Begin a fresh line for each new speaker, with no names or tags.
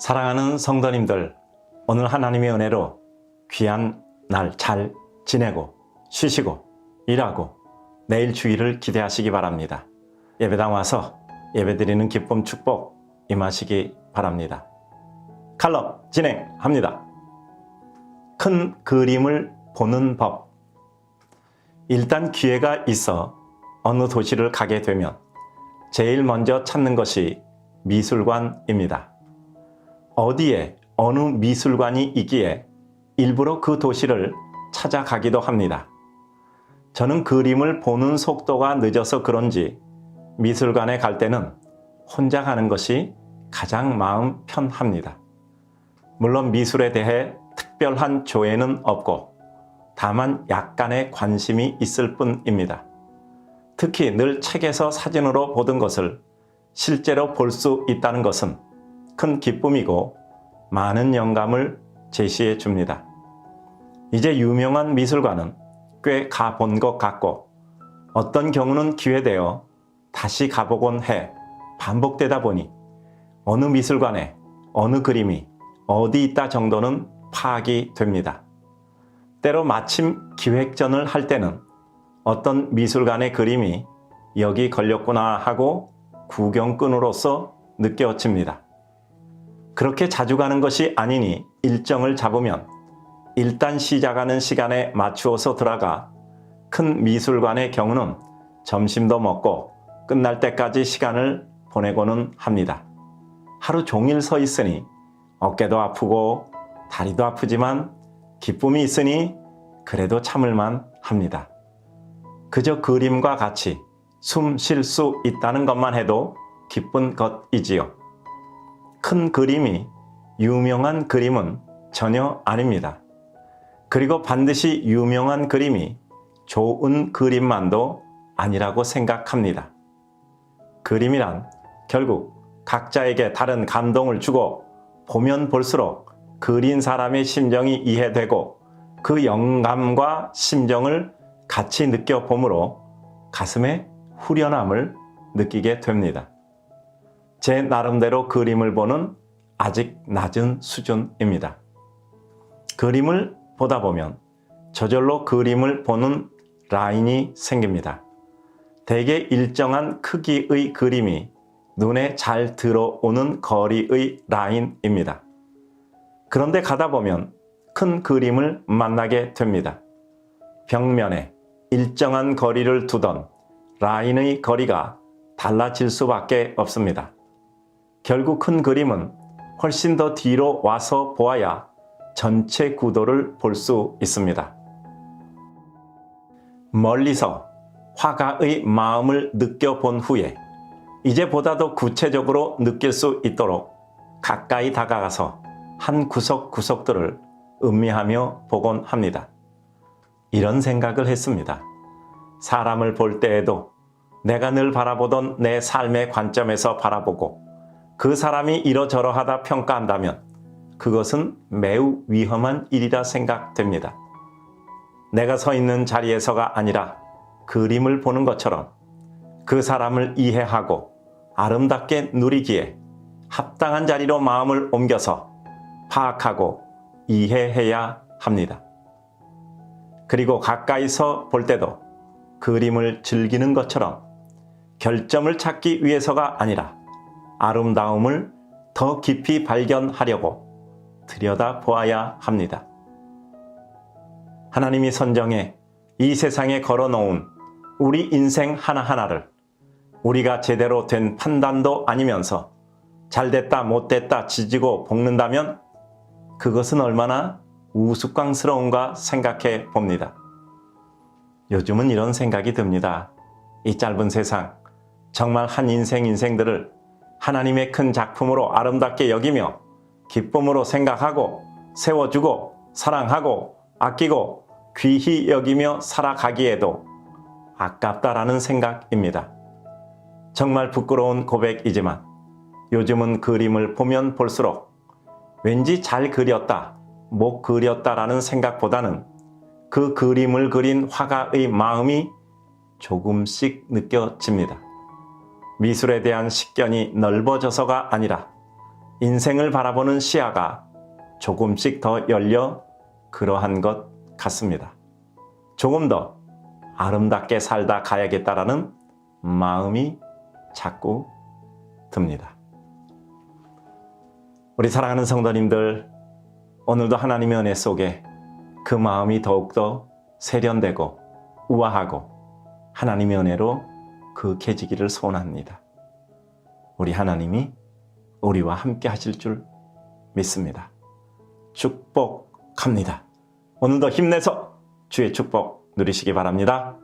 사랑하는 성도님들, 오늘 하나님의 은혜로 귀한 날 잘 지내고 쉬시고 일하고 내일 주일을 기대하시기 바랍니다. 예배당 와서 예배드리는 기쁨 축복 임하시기 바랍니다. 칼럼 진행합니다. 큰 그림을 보는 법. 일단 기회가 있어 어느 도시를 가게 되면 제일 먼저 찾는 것이 미술관입니다. 어디에 어느 미술관이 있기에 일부러 그 도시를 찾아가기도 합니다. 저는 그림을 보는 속도가 늦어서 그런지 미술관에 갈 때는 혼자 가는 것이 가장 마음 편합니다. 물론 미술에 대해 특별한 조예는 없고 다만 약간의 관심이 있을 뿐입니다. 특히 늘 책에서 사진으로 보던 것을 실제로 볼 수 있다는 것은 큰 기쁨이고 많은 영감을 제시해 줍니다. 이제 유명한 미술관은 꽤 가본 것 같고 어떤 경우는 기회되어 다시 가보곤 해 반복되다 보니 어느 미술관에 어느 그림이 어디 있다 정도는 파악이 됩니다. 때로 마침 기획전을 할 때는 어떤 미술관의 그림이 여기 걸렸구나 하고 구경꾼으로서 느껴집니다. 그렇게 자주 가는 것이 아니니 일정을 잡으면 일단 시작하는 시간에 맞추어서 들어가 큰 미술관의 경우는 점심도 먹고 끝날 때까지 시간을 보내고는 합니다. 하루 종일 서 있으니 어깨도 아프고 다리도 아프지만 기쁨이 있으니 그래도 참을만 합니다. 그저 그림과 같이 숨 쉴 수 있다는 것만 해도 기쁜 것이지요. 큰 그림이 유명한 그림은 전혀 아닙니다. 그리고 반드시 유명한 그림이 좋은 그림만도 아니라고 생각합니다. 그림이란 결국 각자에게 다른 감동을 주고 보면 볼수록 그린 사람의 심정이 이해되고 그 영감과 심정을 같이 느껴보므로 가슴에 후련함을 느끼게 됩니다. 제 나름대로 그림을 보는 아직 낮은 수준입니다. 그림을 보다 보면 저절로 그림을 보는 라인이 생깁니다. 대개 일정한 크기의 그림이 눈에 잘 들어오는 거리의 라인입니다. 그런데 가다 보면 큰 그림을 만나게 됩니다. 벽면에 일정한 거리를 두던 라인의 거리가 달라질 수밖에 없습니다. 결국 큰 그림은 훨씬 더 뒤로 와서 보아야 전체 구도를 볼 수 있습니다. 멀리서 화가의 마음을 느껴본 후에 이제 보다 더 구체적으로 느낄 수 있도록 가까이 다가가서 한 구석구석들을 음미하며 보곤 합니다. 이런 생각을 했습니다. 사람을 볼 때에도 내가 늘 바라보던 내 삶의 관점에서 바라보고 그 사람이 이러저러하다 평가한다면 그것은 매우 위험한 일이라 생각됩니다. 내가 서 있는 자리에서가 아니라 그림을 보는 것처럼 그 사람을 이해하고 아름답게 누리기에 합당한 자리로 마음을 옮겨서 파악하고 이해해야 합니다. 그리고 가까이서 볼 때도 그림을 즐기는 것처럼 결점을 찾기 위해서가 아니라 아름다움을 더 깊이 발견하려고 들여다보아야 합니다. 하나님이 선정해 이 세상에 걸어놓은 우리 인생 하나하나를 우리가 제대로 된 판단도 아니면서 잘됐다 못됐다 지지고 볶는다면 그것은 얼마나 우스꽝스러운가 생각해 봅니다. 요즘은 이런 생각이 듭니다. 이 짧은 세상, 정말 한 인생들을 하나님의 큰 작품으로 아름답게 여기며 기쁨으로 생각하고 세워주고 사랑하고 아끼고 귀히 여기며 살아가기에도 아깝다라는 생각입니다. 정말 부끄러운 고백이지만 요즘은 그림을 보면 볼수록 왠지 잘 그렸다, 못 그렸다라는 생각보다는 그 그림을 그린 화가의 마음이 조금씩 느껴집니다. 미술에 대한 식견이 넓어져서가 아니라 인생을 바라보는 시야가 조금씩 더 열려 그러한 것 같습니다. 조금 더 아름답게 살다 가야겠다라는 마음이 자꾸 듭니다. 우리 사랑하는 성도님들, 오늘도 하나님의 은혜 속에 그 마음이 더욱더 세련되고 우아하고 하나님의 은혜로 그해지기를 소원합니다. 우리 하나님이 우리와 함께 하실 줄 믿습니다. 축복합니다. 오늘도 힘내서 주의 축복 누리시기 바랍니다.